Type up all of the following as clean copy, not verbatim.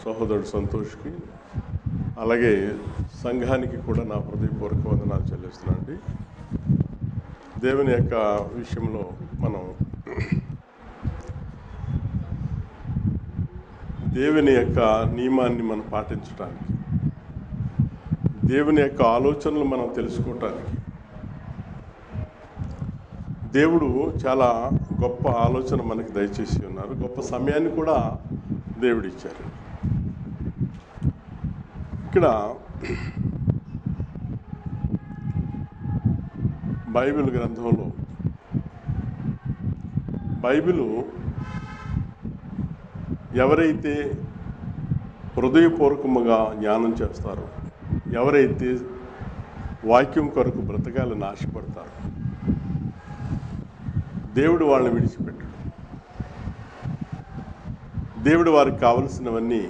సహోదరుడు సంతోష్కి అలాగే సంఘానికి కూడా నా హృదయపూర్వక వందనాలు చెల్లిస్తున్నాను అండి. దేవుని యొక్క విషయంలో మనం దేవుని యొక్క నియమాన్ని మనం పాటించడానికి, దేవుని యొక్క ఆలోచనలు మనం తెలుసుకోవటానికి దేవుడు చాలా గొప్ప ఆలోచన మనకి దయచేసి ఉన్నారు. గొప్ప సమయాన్ని కూడా దేవుడు ఇచ్చారు. ఇక్కడ బైబిల్ గ్రంథంలో బైబిలు ఎవరైతే హృదయపూర్వకముగా జ్ఞానం చేస్తారో, ఎవరైతే వాక్యం కొరకు బ్రతకాలని ఆశపడతారో దేవుడు వాళ్ళని విడిచిపెట్టడు. దేవుడు వారికి కావలసినవన్నీ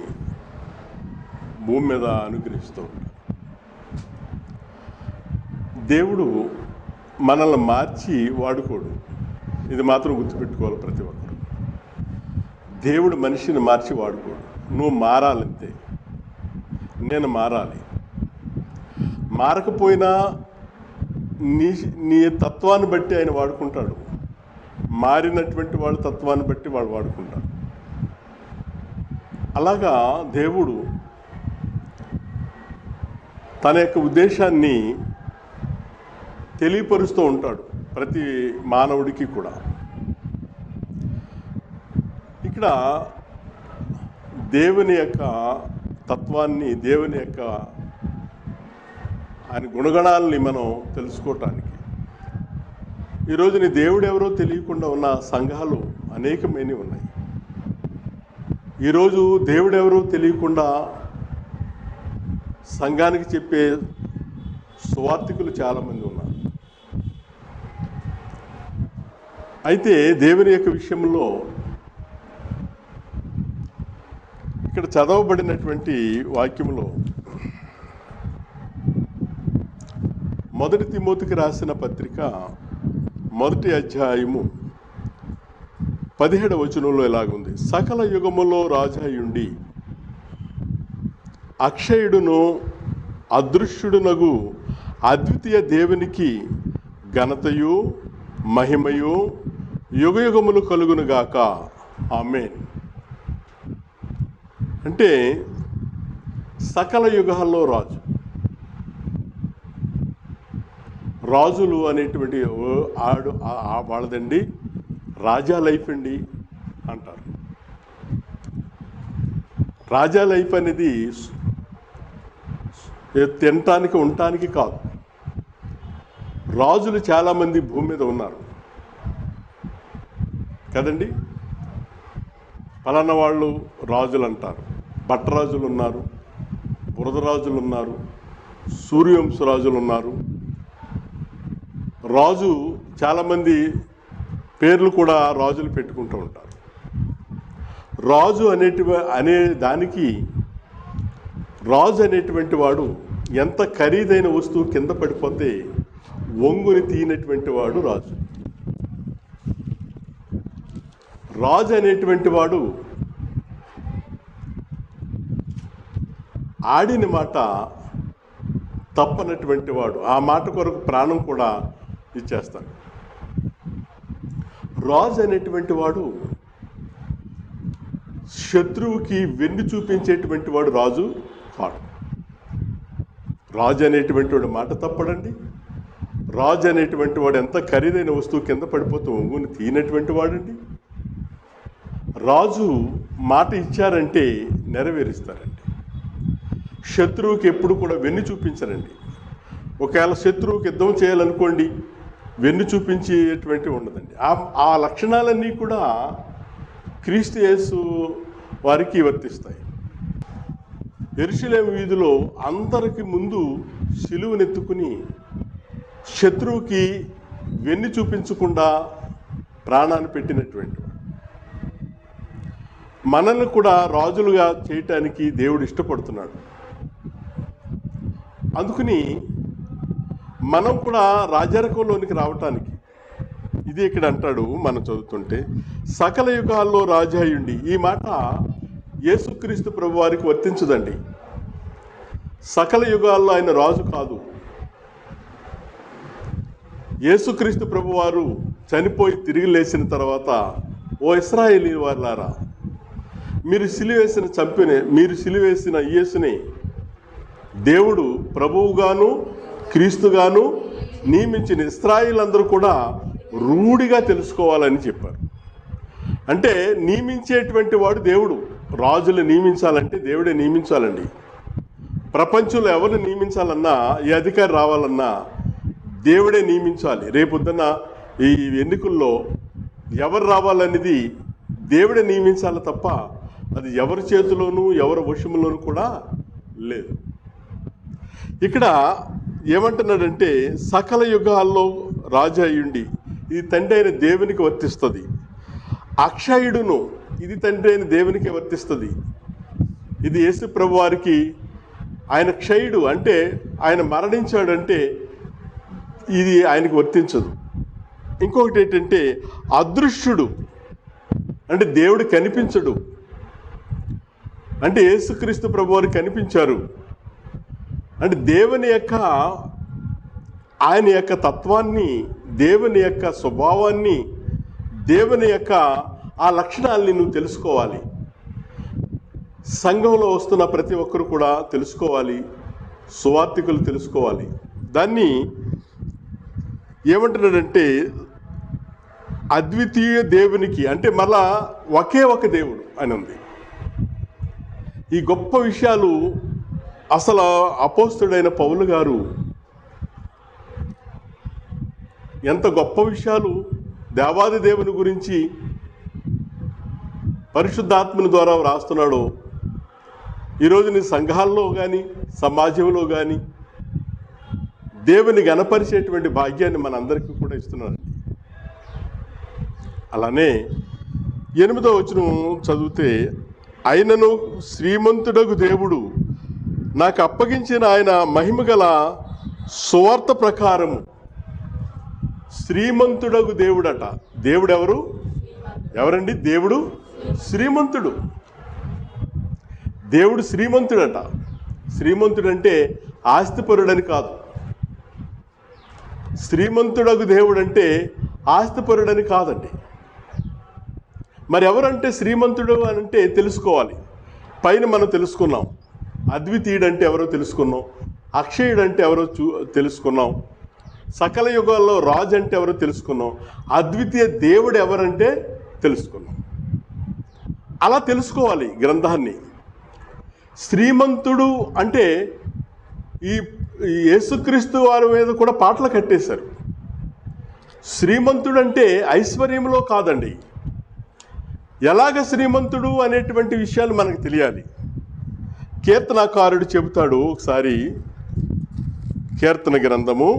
భూమి మీద అనుగ్రహిస్తూ ఉంటాడు. దేవుడు మనల్ని మార్చి వాడుకోడు. ఇది మాత్రం గుర్తుపెట్టుకోవాలి ప్రతి ఒక్కరు. దేవుడు మనిషిని మార్చి వాడుకోడు. నువ్వు మారాలంతే, నేను మారాలి. మారకపోయినా నీ తత్వాన్ని బట్టి ఆయన వాడుకుంటాడు. మారినటువంటి వాళ్ళ తత్వాన్ని బట్టి వాడు వాడుకుంటాడు. అలాగా దేవుడు తన యొక్క ఉద్దేశాన్ని తెలియపరుస్తూ ఉంటాడు ప్రతి మానవుడికి కూడా. ఇక్కడ దేవుని యొక్క తత్వాన్ని, దేవుని యొక్క ఆయన గుణగణాలని మనం తెలుసుకోవటానికి ఈరోజు నీ దేవుడు ఎవరో తెలియకుండా ఉన్న సంఘాలు అనేకమైనవి ఉన్నాయి. ఈరోజు దేవుడు ఎవరో తెలియకుండా సంఘానికి చెప్పే సువార్థికులు చాలామంది ఉన్నారు. అయితే దేవుని యొక్క విషయంలో ఇక్కడ చదవబడినటువంటి వాక్యంలో మొదటి తిమోతికి రాసిన పత్రిక 1వ అధ్యాయము 17వ వచనంలో ఇలాగుంది. సకల యుగములో రాజాయుండి అక్షయుడును అదృశ్యుడునగు అద్వితీయ దేవునికి ఘనతయు మహిమయు యుగయుగములు కలుగునుగాక. ఆమేన్. అంటే సకల యుగాల్లో రాజులు అనేటువంటి వాళ్ళదండి రాజా లైఫ్ అండి అంటారు. రాజా లైఫ్ అనేది తినటానికి ఉండటానికి కాదు. రాజులు చాలామంది భూమి మీద ఉన్నారు కదండి. పలానా వాళ్ళు రాజులు అంటారు. భట్టరాజులు ఉన్నారు, బురదరాజులు ఉన్నారు, సూర్యవంశరాజులు ఉన్నారు. రాజు చాలామంది పేర్లు కూడా రాజులు పెట్టుకుంటూ ఉంటారు. రాజు రాజు అనేటువంటి వాడు ఎంత ఖరీదైన వస్తువు కింద పడిపోతే వంగుని తీయనటువంటి వాడు రాజు. రాజు అనేటువంటి వాడు ఆడిన మాట తప్పనటువంటి వాడు. ఆ మాట కొరకు ప్రాణం కూడా ఇచ్చేస్తాడు. రాజు అనేటువంటి వాడు శత్రువుకి వెన్ను చూపించేటువంటి వాడు రాజు కాడు. రాజు అనేటువంటి వాడు మాట తప్పడండి. రాజు అనేటువంటి వాడు ఎంత ఖరీదైన వస్తువు కింద పడిపోతూ ఒంగుని తీయనటువంటి వాడండి. రాజు మాట ఇచ్చారంటే నెరవేరుస్తారండి. శత్రువుకి ఎప్పుడు కూడా వెన్ను చూపించరండి. ఒకవేళ శత్రువుకి యుద్ధం చేయాలనుకోండి, వెన్ను చూపించేటువంటి ఉండదండి. ఆ లక్షణాలన్నీ కూడా క్రీస్తు యేసు వారికి వర్తిస్తాయి. యెరూషలేము వీధిలో అందరికి ముందు సిలువనెత్తుకుని శత్రువుకి వెన్ను చూపించకుండా ప్రాణాన్ని పెట్టినటువంటి వాడు. మనల్ని కూడా రాజులుగా చేయటానికి దేవుడు ఇష్టపడుతున్నాడు. అందుకని మనం కూడా రాజరికంలోనికి రావటానికి ఇది ఇక్కడ అంటాడు. మనం చదువుతుంటే సకల యుగాల్లో రాజాయుండి. ఈ మాట యేసుక్రీస్తు ప్రభు వారికి వర్తించదండి. సకల యుగాల్లో ఆయన రాజు కాదు. యేసుక్రీస్తు ప్రభు వారు చనిపోయి తిరిగి లేచిన తర్వాత, ఓ ఇశ్రాయేలీ వారులారా, మీరు సిలువేసిన యేసుని దేవుడు ప్రభువుగాను క్రీస్తుగాను నియమించిన ఇశ్రాయేలందరూ కూడా రూఢిగా తెలుసుకోవాలని చెప్పారు. అంటే నియమించేటువంటి వాడు దేవుడు. రాజులు నియమించాలంటే దేవుడే నియమించాలండి. ప్రపంచంలో ఎవరిని నియమించాలన్నా, ఈ అధికారి రావాలన్నా దేవుడే నియమించాలి. రేపొద్దున ఈ ఎన్నికల్లో ఎవరు రావాలనేది దేవుడే నియమించాలి తప్ప అది ఎవరి చేతిలోనూ ఎవరి వశములోనూ కూడా లేదు. ఇక్కడ ఏమంటున్నాడంటే, సకల యుగాల్లో రాజు అయ్యుండి ఇది తండ్రి అయిన దేవునికి వర్తిస్తుంది. అక్షయుడును, ఇది తండ్రి అయిన దేవునికి వర్తిస్తుంది. ఇది యేసు ప్రభు వారికి, ఆయన క్షయుడు అంటే ఆయన మరణించాడంటే ఇది ఆయనకు వర్తించదు. ఇంకొకటి ఏంటంటే అదృశ్యుడు, అంటే దేవుడు కనిపించడు. అంటే యేసుక్రీస్తు ప్రభు వారు కనిపించారు అంటే దేవుని యొక్క, ఆయన యొక్క తత్వాన్ని, దేవుని యొక్క స్వభావాన్ని, దేవుని యొక్క ఆ లక్షణాలని నువ్వు తెలుసుకోవాలి. సంఘంలో వస్తున్న ప్రతి ఒక్కరు కూడా తెలుసుకోవాలి, సువార్థికులు తెలుసుకోవాలి. దాన్ని ఏమంటున్నాడంటే అద్వితీయ దేవునికి, అంటే మళ్ళా ఒకే ఒక దేవుడు అని ఉంది. ఈ గొప్ప విషయాలు అసలు అపోస్తుడైన పౌలు గారు ఎంత గొప్ప విషయాలు దేవాది దేవుని గురించి పరిశుద్ధాత్మని ద్వారా వ్రాస్తున్నాడో ఈరోజు నీ సంఘాల్లో కానీ సమాజంలో కానీ దేవుని గణపరిచేటువంటి భాగ్యాన్ని మనందరికీ కూడా ఇస్తున్నాడు. అలానే 8వ వచనం చదివితే, ఆయనను శ్రీమంతుడగు దేవుడు నాకు అప్పగించిన ఆయన మహిమగల సువార్త ప్రకారము. శ్రీమంతుడగు దేవుడట. దేవుడు ఎవరండి? దేవుడు శ్రీమంతుడు. దేవుడు శ్రీమంతుడట. శ్రీమంతుడంటే ఆస్తిపరుడని కాదు. శ్రీమంతుడగు దేవుడు అంటే ఆస్తిపరుడని కాదండి. మరి ఎవరంటే శ్రీమంతుడు అని అంటే తెలుసుకోవాలి. పైన మనం తెలుసుకున్నాం. అద్వితీయుడు అంటే ఎవరో తెలుసుకున్నాం. అక్షయుడు అంటే ఎవరో తెలుసుకున్నాం. సకల యుగాల్లో రాజు అంటే ఎవరో తెలుసుకున్నాం. అద్వితీయ దేవుడు ఎవరంటే తెలుసుకున్నాం. అలా తెలుసుకోవాలి గ్రంథాన్ని. శ్రీమంతుడు అంటే ఈ యేసుక్రీస్తు వారి మీద కూడా పాటలు కట్టేశారు. శ్రీమంతుడు అంటే ఐశ్వర్యంలో కాదండి. ఎలాగ శ్రీమంతుడు అనేటువంటి విషయాలు మనకు తెలియాలి. కీర్తనాకారుడు చెబుతాడు ఒకసారి. కీర్తన గ్రంథము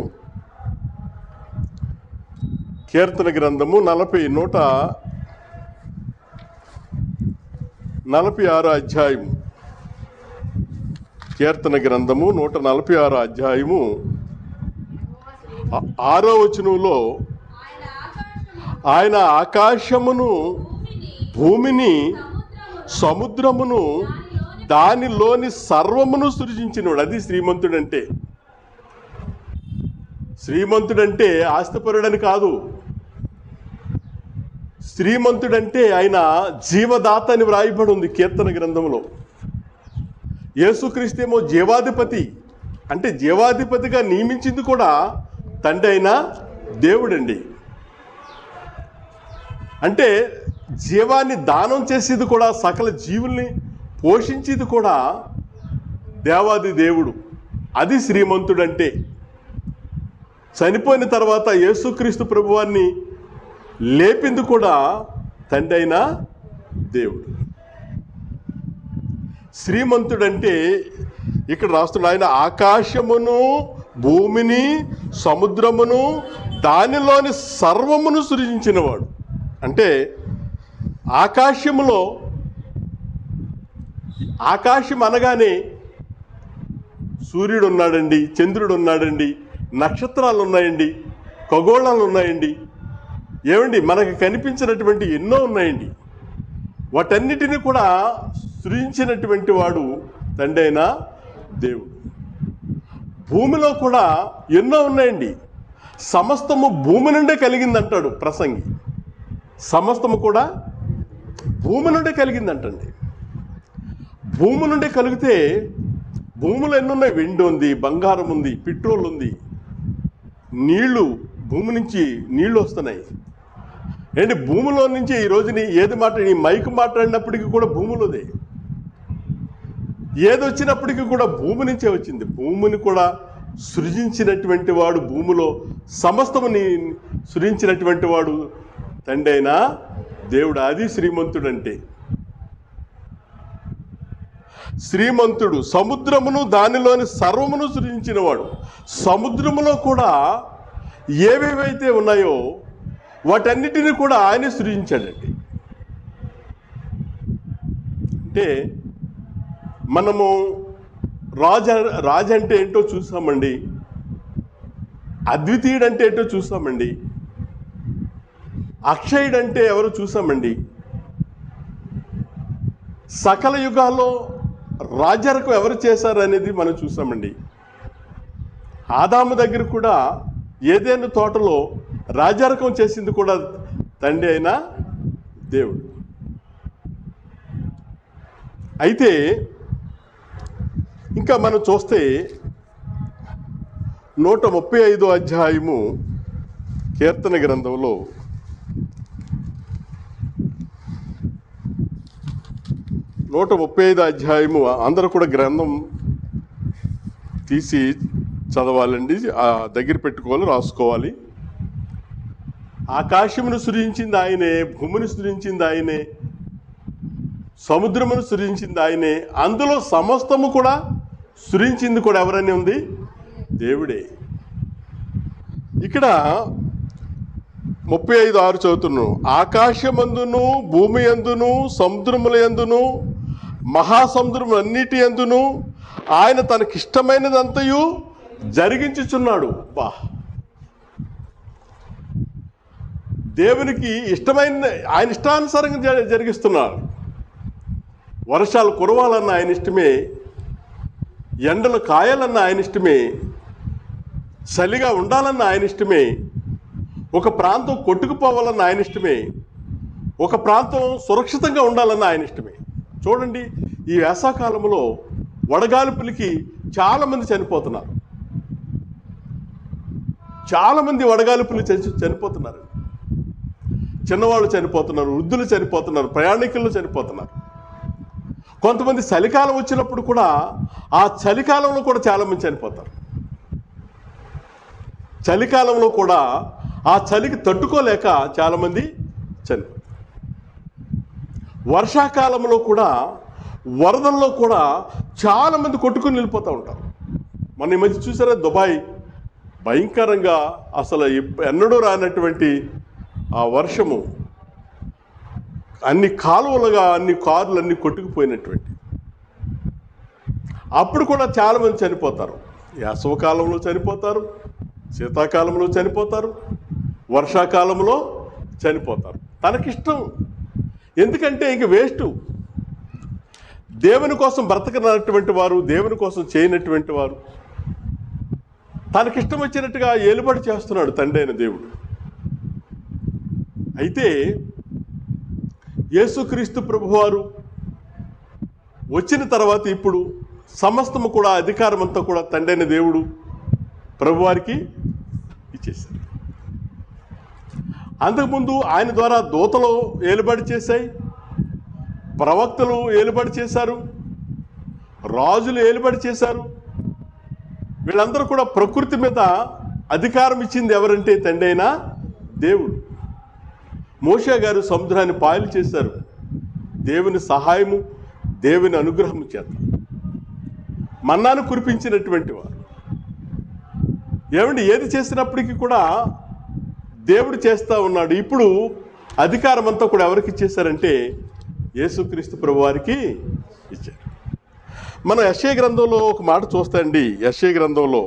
146 అధ్యాయము. కీర్తన గ్రంథము 146 అధ్యాయము 6వ వచనంలో, ఆయన ఆకాశమును భూమిని సముద్రమును దానిలోని సర్వమును సృజించినవాడు. అది శ్రీమంతుడంటే. శ్రీమంతుడంటే ఆస్తిపరుడని కాదు. శ్రీమంతుడంటే ఆయన జీవదాత అని వ్రాయబడి ఉంది కీర్తన గ్రంథంలో. యేసుక్రీస్తేమో జీవాధిపతి. అంటే జీవాధిపతిగా నియమించింది కూడా తండ్రి అయిన దేవుడండి. అంటే జీవాన్ని దానం చేసేది కూడా, సకల జీవుల్ని పోషించేది కూడా దేవాది దేవుడు. అది శ్రీమంతుడంటే. చనిపోయిన తర్వాత యేసుక్రీస్తు ప్రభువాన్ని లేపింది కూడా తండ్రి అయిన దేవుడు. శ్రీమంతుడంటే ఇక్కడ రాస్తున్నాడు, ఆయన ఆకాశమును భూమిని సముద్రమును దానిలోని సర్వమును సృజించినవాడు. అంటే ఆకాశములో, ఆకాశం అనగానే సూర్యుడు ఉన్నాడండి, చంద్రుడు ఉన్నాడండి, నక్షత్రాలు ఉన్నాయండి, ఖగోళాలు ఉన్నాయండి, ఏమండి మనకు కనిపించినటువంటి ఎన్నో ఉన్నాయండి. వాటన్నిటిని కూడా సృజించినటువంటి వాడు తండ్రి అయిన దేవుడు. భూమిలో కూడా ఎన్నో ఉన్నాయండి. సమస్తము భూమి నుండే కలిగిందంటాడు ప్రసంగి. సమస్తము కూడా భూమి నుండే కలిగిందంటండి. భూమి నుండే కలిగితే భూమిలో ఎన్నున్నాయి? వెండి ఉంది, బంగారం ఉంది, పెట్రోల్ ఉంది, నీళ్లు, భూమి నుంచి నీళ్లు వస్తున్నాయి. ఏంటి భూమిలో నుంచి ఈ రోజుని ఏది మాట్లాడి మైక్ మాట్లాడినప్పటికీ కూడా భూమిలోదే, ఏది వచ్చినప్పటికీ కూడా భూమి నుంచే వచ్చింది. భూమిని కూడా సృజించినటువంటి వాడు, భూమిలో సమస్తముని సృజించినటువంటి వాడు తండ్రి అయినా దేవుడు. అది శ్రీమంతుడు అంటే. శ్రీమంతుడు సముద్రమును దానిలోని సర్వమును సృజించినవాడు. సముద్రములో కూడా ఏవేవైతే ఉన్నాయో వాటన్నిటిని కూడా ఆయనే సృజించాడండి. అంటే మనము రాజు అంటే ఏంటో చూసామండి, అద్వితీయుడు అంటే ఏంటో చూసామండి, అక్షయుడు అంటే ఎవరు చూసామండి. సకల యుగాల్లో రాజ్యరకం ఎవరు చేశారు అనేది మనం చూసామండి. ఆదాము దగ్గర కూడా ఏదైనా తోటలో రాజ్యరకం చేసింది కూడా తండ్రి అయిన దేవుడు. అయితే ఇంకా మనం చూస్తే 135వ అధ్యాయము కీర్తన గ్రంథంలో 135 అధ్యాయము అందరూ కూడా గ్రంథం తీసి చదవాలండి, దగ్గర పెట్టుకోవాలి, రాసుకోవాలి. ఆకాశమును సృజించింది ఆయనే, భూమిని సృజించింది ఆయనే, సముద్రమును సృజించింది ఆయనే, అందులో సమస్తము కూడా సృజించింది కూడా ఎవరని ఉంది? దేవుడే. ఇక్కడ 35:6 చదువుతున్నాను. ఆకాశమందును భూమి యందును సముద్రముల యందును మహాసముద్రములన్నిటి యందును ఆయన తనకిష్టమైనదంతయు జరిగించుచున్నాడు. బా, దేవునికి ఇష్టమైన ఆయన ఇష్టానుసారంగా జరిగిస్తున్నాడు. వర్షాలు కురవాలన్న ఆయన ఇష్టమే, ఎండలు కాయాలన్న ఆయన ఇష్టమే, చలిగా ఉండాలన్న ఆయన ఇష్టమే, ఒక ప్రాంతం కొట్టుకుపోవాలన్న ఆయన ఇష్టమే, ఒక ప్రాంతం సురక్షితంగా ఉండాలన్న ఆయన ఇష్టమే. చూడండి, ఈ వేసవకాలంలో వడగాల్పులకి చాలామంది చనిపోతున్నారు. చాలామంది వడగాల్పులు చనిపోతున్నారు. చిన్నవాళ్ళు చనిపోతున్నారు, వృద్ధులు చనిపోతున్నారు, ప్రయాణికులు చనిపోతున్నారు. కొంతమంది చలికాలం వచ్చినప్పుడు కూడా ఆ చలికాలంలో కూడా చాలామంది చనిపోతారు. చలికాలంలో కూడా ఆ చలికి తట్టుకోలేక చాలామంది చనిపోతారు. వర్షాకాలంలో కూడా వరదల్లో కూడా చాలామంది కొట్టుకుని వెళ్ళిపోతూ ఉంటారు. మన ఈ మధ్య చూసారా, దుబాయ్ భయంకరంగా అసలు ఎన్నడూ రానటువంటి ఆ వర్షము, అన్ని కాలువలుగా అన్ని కార్లు అన్ని కొట్టుకుపోయినటువంటి. అప్పుడు కూడా చాలామంది చనిపోతారు. వేసవకాలంలో చనిపోతారు, శీతాకాలంలో చనిపోతారు, వర్షాకాలంలో చనిపోతారు. తనకిష్టం. ఎందుకంటే ఇంక వేస్ట్. దేవుని కోసం బ్రతకనటువంటి వారు, దేవుని కోసం చేయనటువంటి వారు తనకిష్టం వచ్చినట్టుగా ఏలుబడి చేస్తున్నాడు తండ్రి అయిన దేవుడు. అయితే యేసుక్రీస్తు ప్రభువారు వచ్చిన తర్వాత ఇప్పుడు సమస్తము కూడా అధికారం అంతా కూడా తండ్రి అయిన దేవుడు ప్రభువారికి ఇచ్చేశారు. అంతకుముందు ఆయన ద్వారా దూతలు ఏలుబడి చేశాయి, ప్రవక్తలు ఏలుబడి చేశారు, రాజులు ఏలుబడి చేశారు. వీళ్ళందరూ కూడా ప్రకృతి మీద అధికారం ఇచ్చింది ఎవరంటే తండ్రి అయిన దేవుడు. మోషే గారు సముద్రాన్ని పాయలు చేశారు దేవుని సహాయము, దేవుని అనుగ్రహము చేత. మన్నాను కురిపించినటువంటి వారు. ఏమండి, ఏది చేసినప్పటికీ కూడా దేవుడు చేస్తూ ఉన్నాడు. ఇప్పుడు అధికారం అంతా కూడా ఎవరికి ఇచ్చేశారంటే యేసుక్రీస్తు ప్రభు వారికి ఇచ్చారు. మనం యెషయా గ్రంథంలో ఒక మాట చూస్తాండి. యెషయా గ్రంథంలో,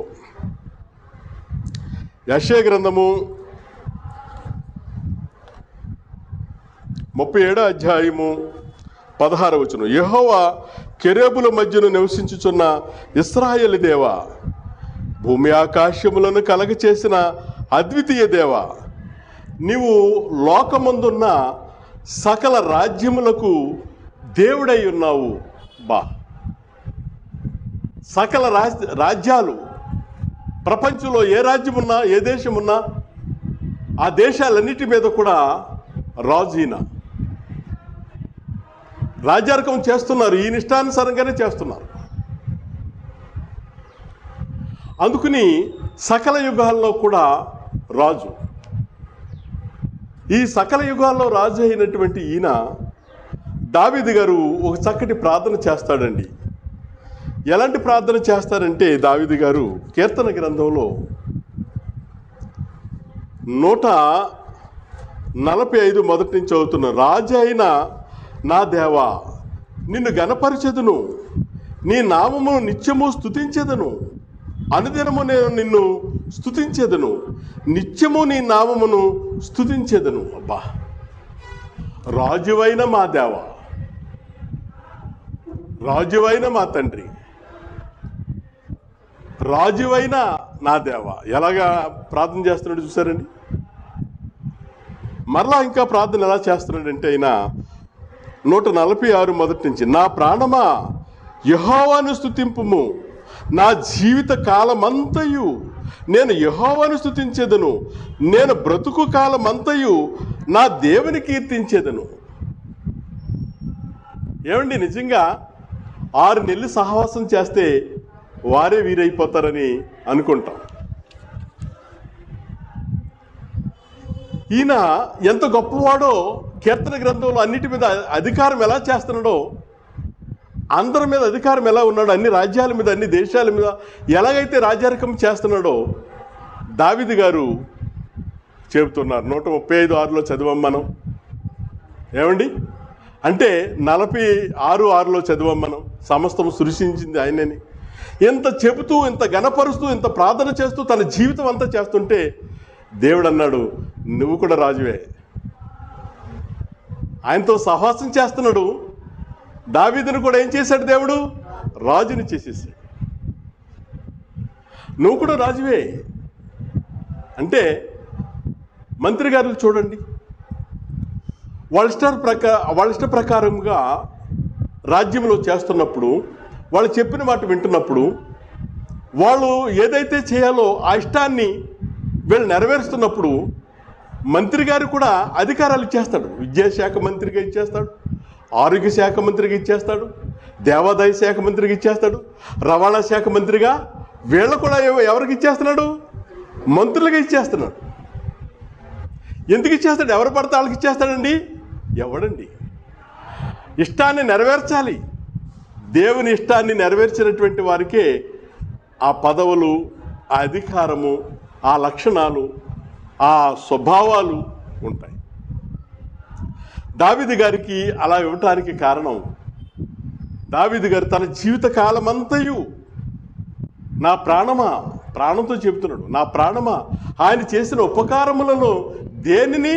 యెషయా గ్రంథము 37వ అధ్యాయము 16వ వచనం, యెహోవా కెరూబుల మధ్యను నివసించుచున్న ఇశ్రాయేలు దేవా, భూమి ఆకాశములను కలగచేసిన అద్వితీయ దేవా, నీవు లోకమందున్న సకల రాజ్యములకు దేవుడై ఉన్నావు. సకల రాజ్యాలు, ప్రపంచంలో ఏ రాజ్యం ఉన్నా, ఏ దేశం ఉన్నా, ఆ దేశాలన్నిటి మీద కూడా రాజు ఈయన. రాజ్యార్కం చేస్తున్నారు, ఈయన ఇష్టానుసారంగానే చేస్తున్నారు. అందుకని సకల యుగాల్లో కూడా రాజు. ఈ సకల యుగాల్లో రాజు అయినటువంటి ఈయన దావీదు గారు ఒక చక్కటి ప్రార్థన చేస్తాడండి. ఎలాంటి ప్రార్థన చేస్తారంటే, దావీదు గారు కీర్తన గ్రంథంలో 145 మొదటి నుంచి చదువుతున్న, రాజు అయిన నా దేవా, నిన్ను గణపరిచెదను, నీ నామమును నిత్యము స్తుతించెదను, అనుదినము నేను నిన్ను స్తుతించెదను, నిత్యము నీ నామమును స్తుతించెదను. అబ్బా, రాజువైన మా దేవా, రాజువైన మా తండ్రి, రాజువైన నా దేవా, ఎలాగా ప్రార్థన చేస్తున్నాడు చూసారండి. మరలా ఇంకా ప్రార్థన ఎలా చేస్తున్నాడంటే, ఆయన 146 మొదటి నుంచి, నా ప్రాణమా యెహోవాను స్తుతింపుము, నా జీవిత కాలమంతయు నేను యెహోవాను స్తుతించెదను, నేను బ్రతుకు కాలమంతయు నా దేవుని కీర్తించెదను. ఏమండి, నిజంగా 6 నెలలు సహవాసం చేస్తే వారే వీరైపోతారని అనుకుంటాం. ఈయన ఎంత గొప్పవాడో, కీర్తన గ్రంథంలో అన్నిటి మీద అధికారం ఎలా చేస్తున్నాడో, అందరి మీద అధికారం ఎలా ఉన్నాడో, అన్ని రాజ్యాల మీద, అన్ని దేశాల మీద ఎలాగైతే రాజ్యార్కం చేస్తున్నాడో దావీదు గారు చెబుతున్నారు. 135:6లో చదివాం మనం. ఏమండి, అంటే 46:6లో చదివాం మనం, సమస్తం సృష్టించింది ఆయనని. ఇంత చెబుతూ, ఇంత గణపరుస్తూ, ఇంత ప్రార్థన చేస్తూ తన జీవితం అంతా చేస్తుంటే దేవుడు అన్నాడు, నువ్వు కూడా రాజువే. ఆయనతో సహవాసం చేస్తున్నాడు. దావీదును కూడా ఏం చేశాడు దేవుడు? రాజుని చేసేసాడు. నువ్వు కూడా రాజువే. అంటే మంత్రి గారు చూడండి, వాళ్ళ ఇష్ట ప్రకారంగా రాజ్యంలో చేస్తున్నప్పుడు, వాళ్ళు చెప్పిన మాట వింటున్నప్పుడు, వాళ్ళు ఏదైతే చేయాలో ఆ ఇష్టాన్ని వీళ్ళు నెరవేరుస్తున్నప్పుడు మంత్రి గారు కూడా అధికారాలు ఇచ్చేస్తాడు. విద్యాశాఖ మంత్రిగా ఇచ్చేస్తాడు, ఆరోగ్య శాఖ మంత్రిగా ఇచ్చేస్తాడు, దేవాదాయ శాఖ మంత్రిగా ఇచ్చేస్తాడు, రవాణా శాఖ మంత్రిగా వీళ్ళు కూడా ఎవరికి ఇచ్చేస్తున్నాడు? మంత్రులుగా ఇచ్చేస్తున్నాడు. ఎందుకు ఇచ్చేస్తాడు? ఎవరు పడితే వాళ్ళకి ఇచ్చేస్తాడండి? ఎవడండి? ఇష్టాన్ని నెరవేర్చాలి. దేవుని ఇష్టాన్ని నెరవేర్చినటువంటి వారికే ఆ పదవులు, ఆ అధికారము, ఆ లక్షణాలు, ఆ స్వభావాలు ఉంటాయి. దావీదు గారికి అలా ఇవ్వటానికి కారణం, దావీదు గారు తన జీవిత కాలమంతయు, నా ప్రాణమా, ప్రాణంతో చెబుతున్నాడు, నా ప్రాణమా ఆయన చేసిన ఉపకారములలో దేనిని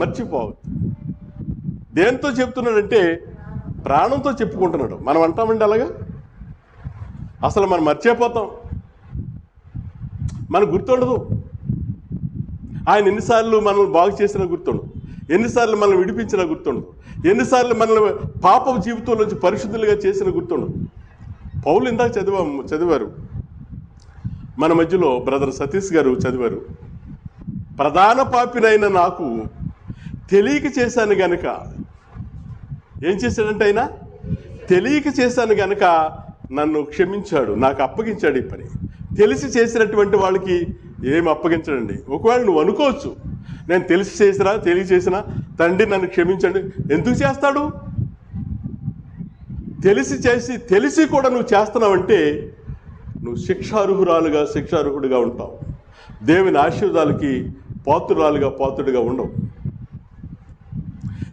మర్చిపోవద్దు. దేనితో చెప్తున్నాడంటే ప్రాణంతో చెప్పుకుంటున్నాడు. మనం అంటామండి అలాగా? అసలు మనం మర్చిపోతాం, మనకు గుర్తుండదు. ఆయన ఎన్నిసార్లు మనల్ని బాగు చేసినా గుర్తుండదు, ఎన్నిసార్లు మనల్ని విడిపించినా గుర్తుండదు, ఎన్నిసార్లు మనల్ని పాప జీవితం నుంచి పరిశుద్ధులుగా చేసిన గుర్తుండదు. పౌలు ఇందాక చదివారు, మన మధ్యలో బ్రదర్ సతీష్ గారు చదివారు, ప్రధాన పాపినైన నాకు తెలియక చేశాను గనుక, ఏం చేశాడంటే ఆయన తెలియక చేశాను గనుక నన్ను క్షమించాడు, నాకు అప్పగించాడు ఈ పని. తెలిసి చేసినటువంటి వాళ్ళకి ఏమి అప్పగించడండి. ఒకవేళ నువ్వు అనుకోవచ్చు, నేను తెలియచేసినా తండ్రి నన్ను క్షమించండి. ఎందుకు చేస్తాడు? తెలిసి కూడా నువ్వు చేస్తున్నావంటే నువ్వు శిక్షార్హుడుగా ఉంటావు. దేవుని ఆశీర్వాదాలకి పాత్రుడిగా ఉండవు.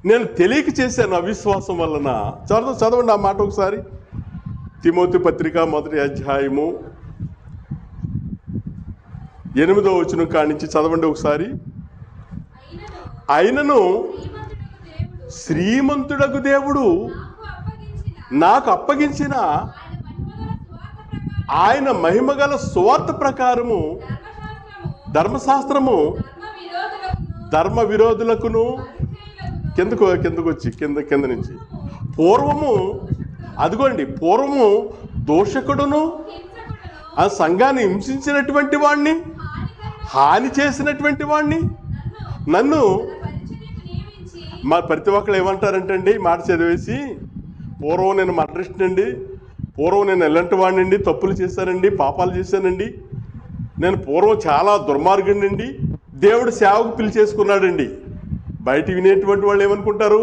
నేను తెలియక చేశాను అవిశ్వాసం వలన. చదవండి ఆ మాట ఒకసారి. తిమోతి పత్రిక 1వ అధ్యాయము 8వ వచనం కానించి చదవండి ఒకసారి. అయినను శ్రీమంతుడగు దేవుడు నాకు అప్పగించిన ఆయన మహిమగల సువార్త ప్రకారము ధర్మశాస్త్రము ధర్మ విరోధులకును కిందకు వచ్చి కింద నుంచి పూర్వము అదిగోండి పూర్వము దోషకుడును ఆ సంఘాన్ని హింసించినటువంటి వాడిని హాని చేసినటువంటి వాడిని నన్ను మా ప్రతి ఒక్కరు ఏమంటారంటండి మాట చదివేసి పూర్వం నేను మర్డరిస్ట్నండి, పూర్వం నేను ఎలాంటి వాడినండి, తప్పులు చేశానండి, పాపాలు చేశానండి, నేను పూర్వం చాలా దుర్మార్గుడినండి, దేవుడు సేవకు పిలిచేసుకున్నాడండి. బయట వినేటువంటి వాళ్ళు ఏమనుకుంటారు,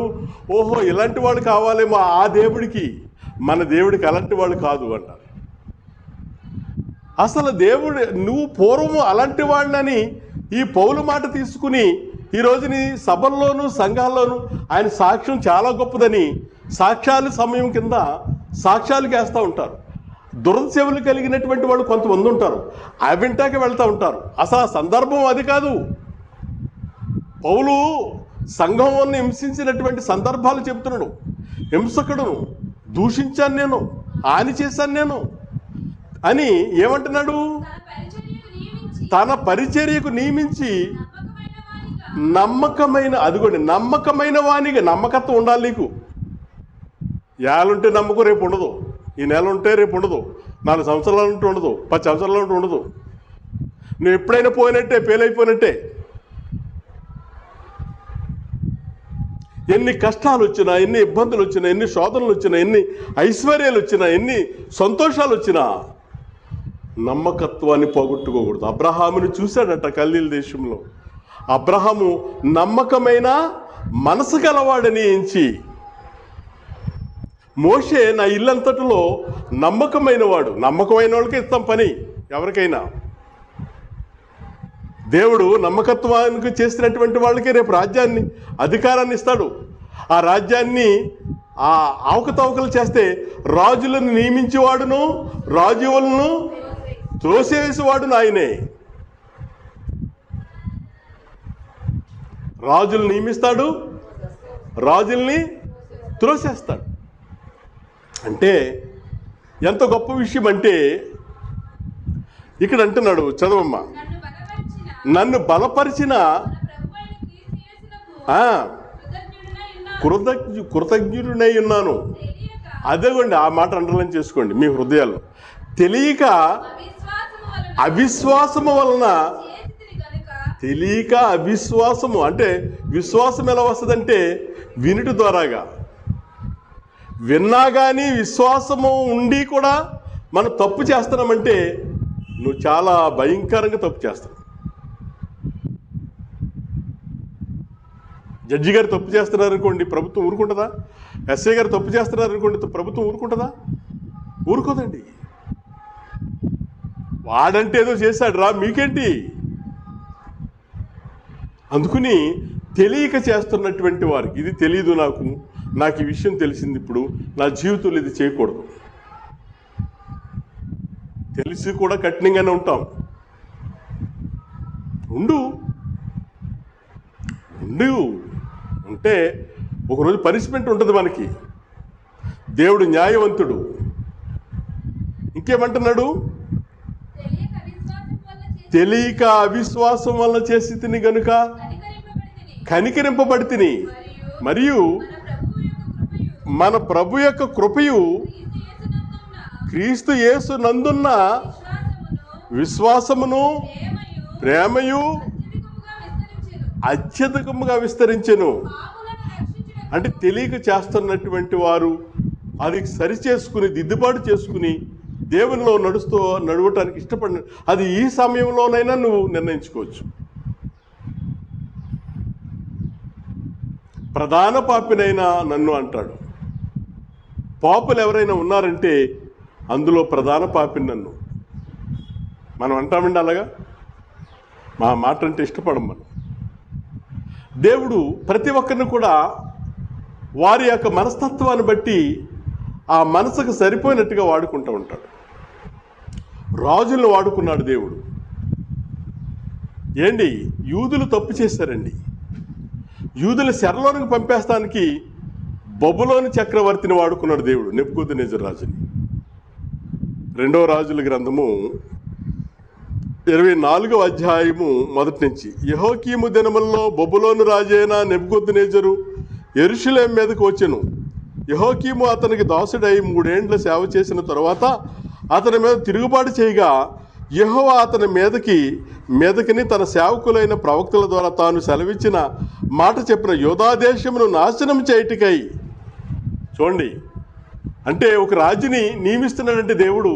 ఓహో ఇలాంటి వాళ్ళు కావాలేమో ఆ దేవుడికి, మన దేవుడికి అలాంటి వాళ్ళు కాదు అంటారు. అసలు దేవుడు నువ్వు పూర్వము అలాంటి వాడినని ఈ పౌలు మాట తీసుకుని ఈరోజు నీ సభల్లోనూ సంఘాల్లోనూ ఆయన సాక్ష్యం చాలా గొప్పదని సాక్ష్యాలు సమయం కింద సాక్ష్యాలు వేస్తూ ఉంటారు. దురదశవులు కలిగినటువంటి వాళ్ళు కొంతమంది ఉంటారు, అవింటాకి వెళ్తూ ఉంటారు. అసలు ఆ సందర్భం అది కాదు. పౌలు సంఘం హింసించినటువంటి సందర్భాలు చెబుతున్నాడు. హింసకుడును, దూషించాను నేను, హాని చేశాను నేను అని ఏమంటున్నాడు, తన పరిచర్యకు నియమించి నమ్మకమైన, అదిగోండి నమ్మకమైన వానిగా, నమ్మకత్వం ఉండాలి నీకు. ఏళ్ళుంటే నమ్మకం రేపు ఉండదు, ఈ నెల ఉంటే రేపు ఉండదు, 4 సంవత్సరాలు ఉంటే ఉండదు, 10 సంవత్సరాలు ఉంటే ఉండదు. నువ్వు ఎప్పుడైనా పోయినట్టే, ఫెయిలైపోయినట్టే. ఎన్ని కష్టాలు వచ్చినా, ఎన్ని ఇబ్బందులు వచ్చినా, ఎన్ని శోధనలు వచ్చినా, ఎన్ని ఐశ్వర్యాలు వచ్చినా, ఎన్ని సంతోషాలు వచ్చినా నమ్మకత్వాన్ని పోగొట్టుకోకూడదు. అబ్రహాముని చూశాడట కల్దీల దేశంలో. అబ్రహాము నమ్మకమైన మనసు గలవాడని ఎంచి, మోషే నా ఇల్లంతటిలో నమ్మకమైన వాడు. నమ్మకమైన వాళ్ళకి ఇస్తాం పని ఎవరికైనా. దేవుడు నమ్మకత్వానికి చేసినటువంటి వాళ్ళకి రేపు రాజ్యాన్ని, అధికారాన్ని ఇస్తాడు. ఆ రాజ్యాన్ని ఆ అవకతవకలు చేస్తే రాజులను నియమించేవాడును, రాజువులను త్రోసివేసేవాడును ఆయనే. రాజులు నియమిస్తాడు, రాజుల్ని త్రోసేస్తాడు. అంటే ఎంత గొప్ప విషయం అంటే ఇక్కడ అంటున్నాడు, చదవమ్మా, నన్ను బలపరిచిన కృతజ్ఞుడినై ఉన్నాను. అదేగోండి ఆ మాట అండర్లైన్ చేసుకోండి మీ హృదయాల్లో. తెలియక అవిశ్వాసము వలన, తెలియక అవిశ్వాసము అంటే విశ్వాసం ఎలా వస్తుందంటే వినుట ద్వారాగా. విన్నా కానీ విశ్వాసము ఉండి కూడా మనం తప్పు చేస్తున్నామంటే నువ్వు చాలా భయంకరంగా తప్పు చేస్తావు. జడ్జి గారు తప్పు చేస్తున్నారనుకోండి, ప్రభుత్వం ఊరుకుంటుందా? ఎస్ఐ గారు తప్పు చేస్తున్నారనుకోండి, ప్రభుత్వం ఊరుకుంటుందా? ఊరుకోదండి. వాడంటే ఏదో చేశాడు రా, మీకేంటి? అందుకుని తెలియక చేస్తున్నటువంటి వారికి, ఇది తెలియదు నాకు ఈ విషయం తెలిసింది, ఇప్పుడు నా జీవితంలో ఇది చేయకూడదు. తెలిసి కూడా కఠినంగానే ఉంటాం. ఉంటే ఒకరోజు పనిష్మెంట్ ఉంటుంది మనకి. దేవుడు న్యాయవంతుడు. ఇంకేమంటున్నాడు, తెలియక అవిశ్వాసం వల్ల చేసి తిని గనుక కనికరింపబడి తిని, మరియు మన ప్రభు యొక్క కృపయు క్రీస్తు యేసు నందున్న విశ్వాసమును ప్రేమయు అత్యధికముగా విస్తరించెను. అంటే తెలియక చేస్తున్నటువంటి వారు అది సరిచేసుకుని, దిద్దుబాటు చేసుకుని దేవునిలో నడవటానికి ఇష్టపడిన, అది ఈ సమయంలోనైనా నువ్వు నిర్ణయించుకోవచ్చు. ప్రధాన పాపినైనా నన్ను అంటాడు. పాపులు ఎవరైనా ఉన్నారంటే అందులో ప్రధాన పాపిని నన్ను. మనం అంటామండి అలాగా, మా మాట అంటే ఇష్టపడం మనం. దేవుడు ప్రతి ఒక్కరిని కూడా వారి యొక్క మనస్తత్వాన్ని బట్టి ఆ మనసుకు సరిపోయినట్టుగా వాడుకుంటూ ఉంటాడు. రాజులను వాడుకున్నాడు దేవుడు. ఏంటి, యూదులు తప్పు చేశారండి. యూదుల శరలోనికి పంపేస్తానికి బబులోను చక్రవర్తిని వాడుకున్నాడు దేవుడు, నెబుకద్నెజరు రాజుని. 2వ రాజుల గ్రంథము 24వ అధ్యాయము మొదటి నుంచి. యెహోకీము దినముల్లో బబులోను రాజైన నెబుకద్నెజరు యెరూషలేము మీదకు వచ్చెను. యెహోకీము అతనికి దాసుడై 3 ఏండ్ల సేవ చేసిన తరువాత అతని మీద తిరుగుబాటు చేయగా, యెహోవా అతని మీదకిని తన సేవకులైన ప్రవక్తల ద్వారా తాను సెలవిచ్చిన మాట చెప్పిన యూదా దేశమును నాశనం చేయుటకై. చూడండి, అంటే ఒక రాజుని నియమిస్తున్నాడంటే దేవుడు,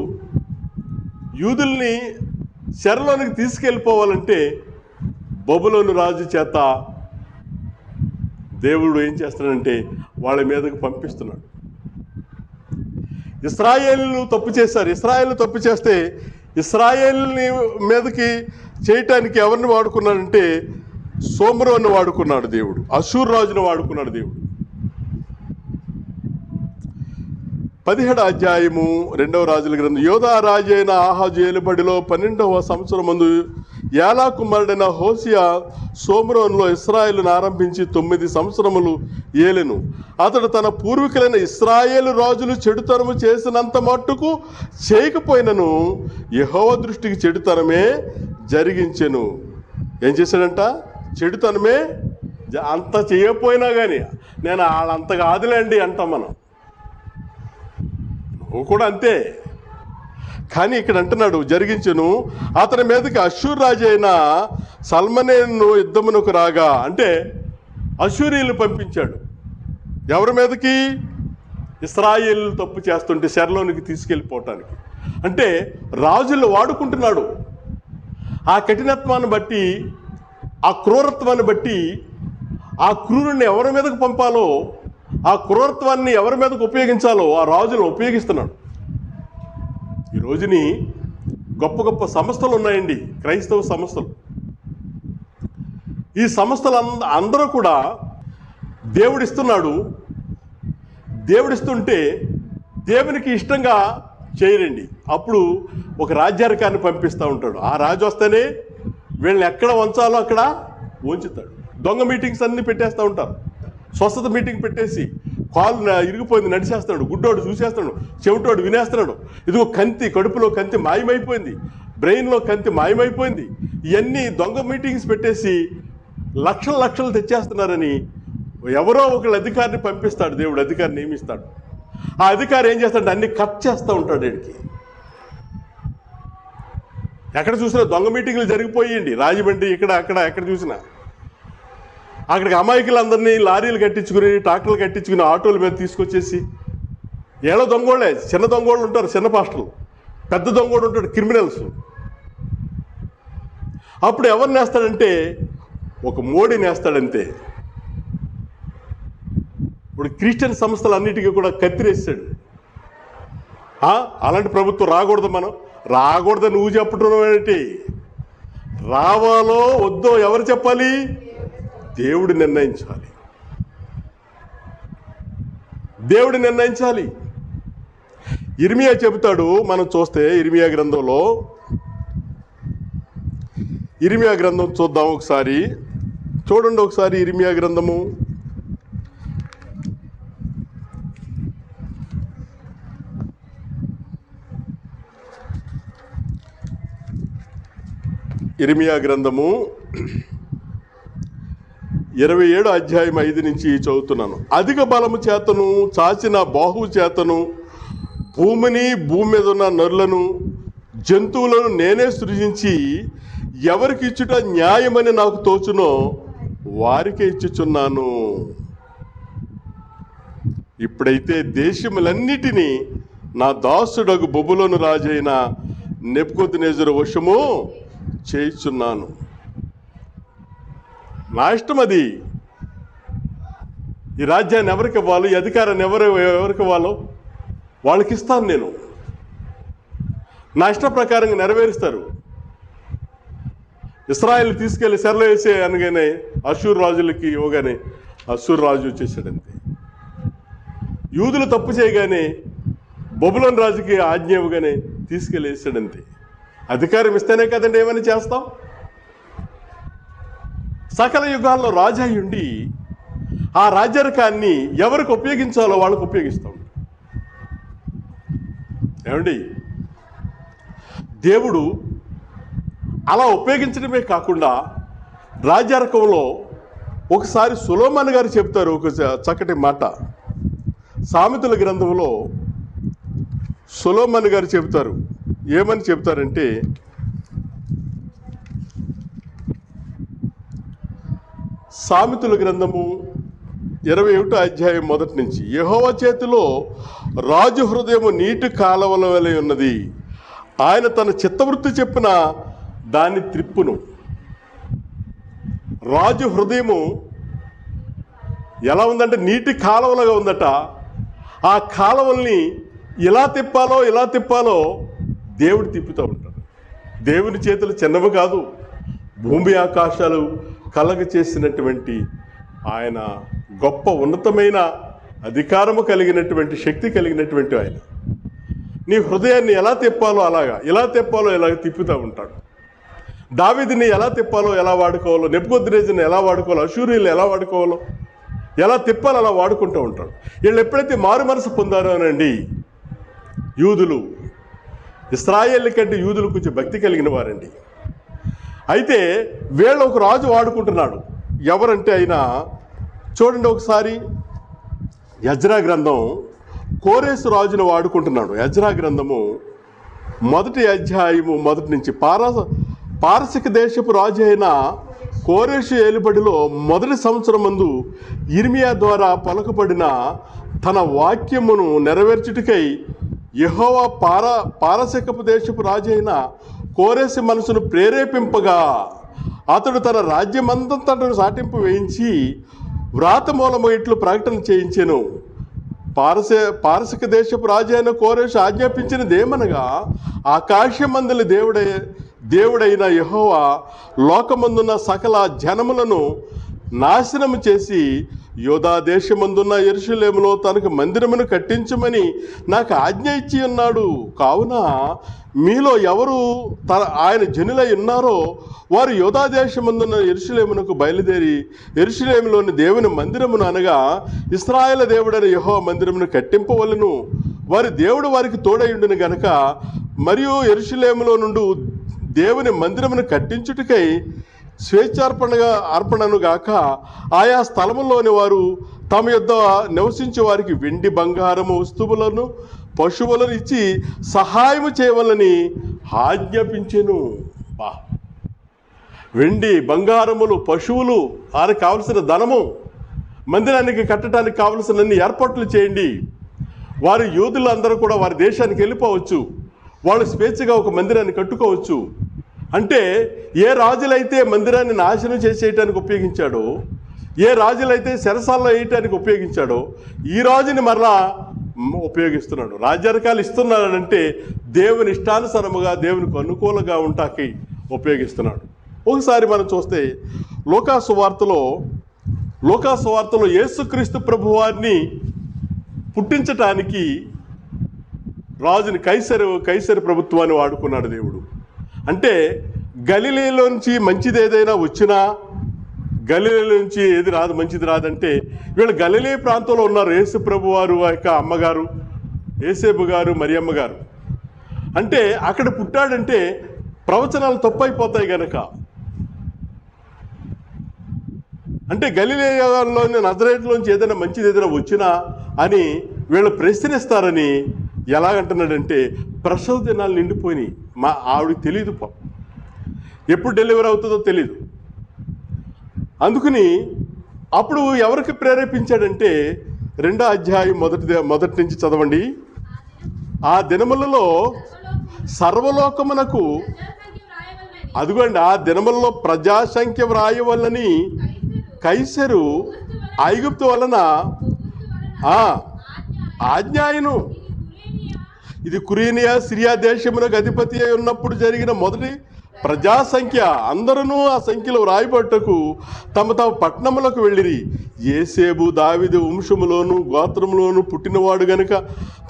యూదుల్ని చెరలోనికి తీసుకెళ్ళిపోవాలంటే బబులోను రాజు చేత దేవుడు ఏం చేస్తున్నాడంటే వాళ్ళ మీదకు పంపిస్తున్నాడు. ఇశ్రాయేలు తప్పు చేశారు. ఇశ్రాయేలు తప్పు చేస్తే ఇశ్రాయేల్ని మీదకి చేయటానికి ఎవరిని వాడుకున్నాడంటే సోమరోని వాడుకున్నాడు దేవుడు, అషూరు రాజును వాడుకున్నాడు దేవుడు. 17వ అధ్యాయము 2వ రాజుల గ్రంథం. యోధా రాజు అయిన ఆహాజు ఏలుబడిలో 12వ సంవత్సరం ముందు ఏలా కుమారుడైన హోసియా సోమరోనులో ఇశ్రాయేలును ఆరంభించి 9 సంవత్సరములు ఏలెను. అతడు తన పూర్వీకులైన ఇశ్రాయేలు రాజులు చెడుతనము చేసినంత మట్టుకు చేయకపోయినను యెహోవా దృష్టికి చెడుతనమే జరిగించెను. ఏం చేశాడంట? చెడుతనమే. అంత చేయకపోయినా కానీ నేను వాళ్ళంత కాదులేండి అంటాం మనం, నువ్వు కూడా అంతే. కానీ ఇక్కడ అంటున్నాడు జరిగించెను. అతని మీదకి అషూరు రాజు అయిన సల్మనేను యుద్ధమునకు రాగా, అంటే అషూరీలు పంపించాడు. ఎవరి మీదకి? ఇశ్రాయేలు తప్పు చేస్తుంటే చెరలోనికి తీసుకెళ్ళిపోవటానికి. అంటే రాజులు వాడుకుంటున్నాడు. ఆ కఠినత్వాన్ని బట్టి, ఆ క్రూరత్వాన్ని బట్టి, ఆ క్రూరుని ఎవరి మీదకు పంపాలో, ఆ క్రూరత్వాన్ని ఎవరి మీదకు ఉపయోగించాలో ఆ రాజును ఉపయోగిస్తున్నాడు. ఈ రోజుని గొప్ప గొప్ప సంస్థలు ఉన్నాయండి, క్రైస్తవ సంస్థలు. ఈ సంస్థలు అందరూ కూడా దేవుడిస్తున్నాడు. దేవుడిస్తుంటే దేవునికి ఇష్టంగా చేయరండి. అప్పుడు ఒక రాజ్యాధికారిని పంపిస్తూ ఉంటాడు. ఆ రాజు వస్తేనే వీళ్ళని ఎక్కడ ఉంచాలో అక్కడ ఉంచుతాడు. దొంగ మీటింగ్స్ అన్నీ పెట్టేస్తూ ఉంటారు. స్వస్థత మీటింగ్ పెట్టేసి కాలు ఇరిగిపోయింది నడిచేస్తున్నాడు, గుడ్డోడు చూసేస్తున్నాడు, చెవిటోడు వినేస్తున్నాడు. ఇదిగో కంతి, కడుపులో కంతి మాయమైపోయింది, బ్రెయిన్లో కంతి మాయమైపోయింది. ఇవన్నీ దొంగ మీటింగ్స్ పెట్టేసి లక్షలు తెచ్చేస్తున్నారని ఎవరో ఒకళ్ళ అధికారిని పంపిస్తాడు దేవుడు, అధికారిని నియమిస్తాడు. ఆ అధికారి ఏం చేస్తాడంటే అన్ని కట్ చేస్తూ ఉంటాడు. వీడికి ఎక్కడ చూసినా దొంగ మీటింగ్లు జరిగిపోయింది. రాజమండ్రి ఇక్కడ అక్కడ ఎక్కడ చూసినా అక్కడికి అమాయకులందరినీ లారీలు కట్టించుకుని, ట్రాక్టర్లు కట్టించుకుని, ఆటోల మీద తీసుకొచ్చేసి, ఏళ్ళ దొంగోళ్ళే, చిన్న దొంగోళ్ళు ఉంటారు, చిన్న పాస్టర్లు, పెద్ద దొంగోడు ఉంటాడు, క్రిమినల్స్. అప్పుడు ఎవరిని వేస్తాడంటే ఒక మోడీని వేస్తాడంతే. ఇప్పుడు క్రిస్టియన్ సంస్థలన్నిటికీ కూడా కత్తిరేస్తాడు. అలాంటి ప్రభుత్వం రాకూడదు. మనం రాకూడదు నువ్వు చెప్పడం ఏంటి? రావాలో వద్దో ఎవరు చెప్పాలి? దేవుడు నిర్ణయించాలి. దేవుడు నిర్ణయించాలి. ఇర్మియా చెబుతాడు. మనం చూస్తే ఇర్మియా గ్రంథంలో, ఇర్మియా గ్రంథం చూద్దాం ఒకసారి. చూడండి ఒకసారి ఇర్మియా గ్రంథము 27వ అధ్యాయం 5 నుంచి చదువుతున్నాను. అధిక బలము చేతను, చాచిన బాహువు చేతను భూమిని, భూమి మీద ఉన్న నరులను, జంతువులను నేనే సృజించి ఎవరికి ఇచ్చుట న్యాయమని నాకు తోచునో వారికే ఇచ్చుచున్నాను. ఇప్పుడైతే దేశములన్నిటినీ నా దాసుడగు బబులోను రాజైన నెబుకద్నెజరు వశము చేయుచున్నాను. నా ఇష్టం అది. ఈ రాజ్యాన్ని ఎవరికి ఇవ్వాలో, ఈ అధికారాన్ని ఎవరికి ఇవ్వాలో వాళ్ళకి ఇస్తాను నేను. నా ఇష్ట ప్రకారంగా నెరవేరుస్తారు. ఇశ్రాయేలు తీసుకెళ్ళి చెరలో వేసే అనగానే అషూరు రాజులకి ఇవ్వగానే అషూరు రాజు వచ్చేసాడంతే. యూదులు తప్పు చేయగానే బబులోను రాజుకి ఆజ్ఞ ఇవ్వగానే తీసుకెళ్ళి వేసాడంతే. అధికారం ఇస్తేనే కదండి ఏమని చేస్తాం. సకల యుగాల్లో రాజు అయ్యుండి ఆ రాజ్యాధికారాన్ని ఎవరికి ఉపయోగించాలో వాళ్ళకు ఉపయోగిస్తూ ఉంటాడు. ఏమండి, దేవుడు అలా ఉపయోగించడమే కాకుండా రాజ్యాధికారంలో ఒకసారి సొలొమోను గారు చెప్తారు ఒక చక్కటి మాట. సామెతల గ్రంథంలో సొలొమోను గారు చెప్తారు. ఏమని చెప్తారంటే, సామెతల గ్రంథము 21వ అధ్యాయం మొదటి నుంచి, యెహోవా చేతిలో రాజు హృదయము నీటి కాలవల వలె ఉన్నది, ఆయన తన చిత్తవృత్తి చెప్పున దాన్ని త్రిప్పును. రాజు హృదయము ఎలా ఉందంటే నీటి కాలువలుగా ఉందట. ఆ కాలువల్ని ఇలా తిప్పాలో దేవుడు తిప్పుతూ ఉంటాడు. దేవుని చేతులు చిన్నవి కాదు, భూమి ఆకాశాలు కలగ చేసినటువంటి ఆయన గొప్ప ఉన్నతమైన అధికారము కలిగినటువంటి శక్తి కలిగినటువంటి ఆయన నీ హృదయాన్ని ఎలా తిప్పాలో ఇలా తిప్పుతూ ఉంటాడు. దావీదుని ఎలా తిప్పాలో ఎలా వాడుకోవాలో, నెబుకద్నెజరుని ఎలా వాడుకోవాలో, అష్షూరీయులను ఎలా వాడుకోవాలో, ఎలా తిప్పాలో అలా వాడుకుంటూ ఉంటాడు. వీళ్ళు ఎప్పుడైతే మారు మనసు పొందారో అనండి, యూదులు ఇశ్రాయేలు కంటే యూదులు కొంచెం భక్తి కలిగిన వారండి. అయితే వీళ్ళ ఒక రాజు వాడుకుంటున్నాడు. ఎవరంటే ఆయన చూడండి ఒకసారి, ఎజ్రా గ్రంథం కోరేసు రాజును వాడుకుంటున్నాడు. ఎజ్రా గ్రంథము 1వ అధ్యాయము 1 నుంచి, పారసిక దేశపు రాజు అయిన కోరేషు ఏలుబడిలో 1వ సంవత్సరం మందు యిర్మీయా ద్వారా పలుకబడిన తన వాక్యమును నెరవేర్చుటకై యెహోవా పారసికపు దేశపు రాజు అయిన కోరేసు మనసును ప్రేరేపింపగా అతడు తన రాజ్యమంతటను సాటింపు వేయించి వ్రాత మూలము ఇట్లు ప్రకటన చేయించెను. పారసిక దేశపు రాజు అయిన కోరేషు ఆజ్ఞాపించినదేమనగా, ఆకాశమందలి దేవుడైన యెహోవా లోకమందున్న సకల జనములను నాశనము చేసి యోధా దేశమందున్న యెరూషలేములో తనకు మందిరమును కట్టించమని నాకు ఆజ్ఞ ఇచ్చి ఉన్నాడు. కావున మీలో ఎవరు ఆయన జనులై ఉన్నారో వారు యోధా దేశమందున్న యెరూషలేమునకు బయలుదేరి యెరూషలేములోని దేవుని మందిరమును అనగా ఇశ్రాయేలు దేవుడైన యెహోవా మందిరమును కట్టింపవలెను. వారి దేవుడు వారికి తోడయుండును గనక మరియు యెరూషలేములో నుండి దేవుని మందిరమును కట్టించుటకై అర్పణను గాక ఆయా స్థలములోని వారు తమ యొద్ద నివసించే వారికి వెండి బంగారము వస్తువులను పశువులను ఇచ్చి సహాయము చేయవలని ఆజ్ఞాపించెను. వెండి బంగారములు పశువులు వారికి కావలసిన ధనము మందిరానికి కట్టడానికి కావలసినన్ని ఏర్పాట్లు చేయండి. వారి యూదులందరూ కూడా వారి దేశానికి వెళ్ళిపోవచ్చు, వాళ్ళు స్వేచ్ఛగా ఒక మందిరాన్ని కట్టుకోవచ్చు. అంటే ఏ రాజులైతే మందిరాన్ని నాశనం చేసేయటానికి ఉపయోగించాడో, ఏ రాజులైతే చెరసాలలో వేయటానికి ఉపయోగించాడో, ఈ రాజుని మరలా ఉపయోగిస్తున్నాడు. రాజ్యాధికారాలు ఇస్తున్నాడంటే దేవుని ఇష్టానుసారముగా దేవునికి అనుకూలంగా ఉంటాకి ఉపయోగిస్తున్నాడు. ఒకసారి మనం చూస్తే లూకాసు వార్తలో యేసుక్రీస్తు ప్రభువారిని పుట్టించటానికి రాజుని కైసరు ప్రభుత్వాన్ని వాడుకున్నాడు దేవుడు. అంటే గలిలయలోంచి మంచిది ఏదైనా వచ్చినా, గలిలయ నుంచి ఏది రాదు మంచిది రాదంటే వీళ్ళు గలిలయ ప్రాంతంలో ఉన్నారు. యేసు ప్రభు వారు యొక్క అమ్మగారు యేసేబు గారు మరియమ్మ గారు. అంటే అక్కడ పుట్టాడంటే ప్రవచనాలు తప్పైపోతాయి గనక, అంటే గలిలయలోని నజరేతులోంచి ఏదైనా మంచిది ఏదైనా వచ్చినా అని వీళ్ళు ప్రశ్నిస్తారని ఎలాగంటున్నాడంటే ప్రసవ దినాలు నిండిపోయినాయి. ఆవిడకి తెలియదు, ఎప్పుడు డెలివరీ అవుతుందో తెలీదు. అందుకని అప్పుడు ఎవరికి ప్రేరేపించాడంటే 2వ అధ్యాయం మొదటి నుంచి చదవండి. ఆ దినములలో సర్వలోకమునకు, అదిగోండి ఆ దినములలో ప్రజాసంఖ్య వ్రాయవలని కైసరు ఐగుప్తు వలన ఆజ్ఞాయను. ఇది కురేనియా సిరియా దేశమునకు అధిపతి అయి ఉన్నప్పుడు జరిగిన మొదటి ప్రజాసంఖ్య అందరూ ఆ సంఖ్యలో రాయబట్టుకు తమ తమ పట్టణములకు వెళ్ళిరి. యేసేబు దావీదు వంశములోను గోత్రములోను పుట్టినవాడు గనుక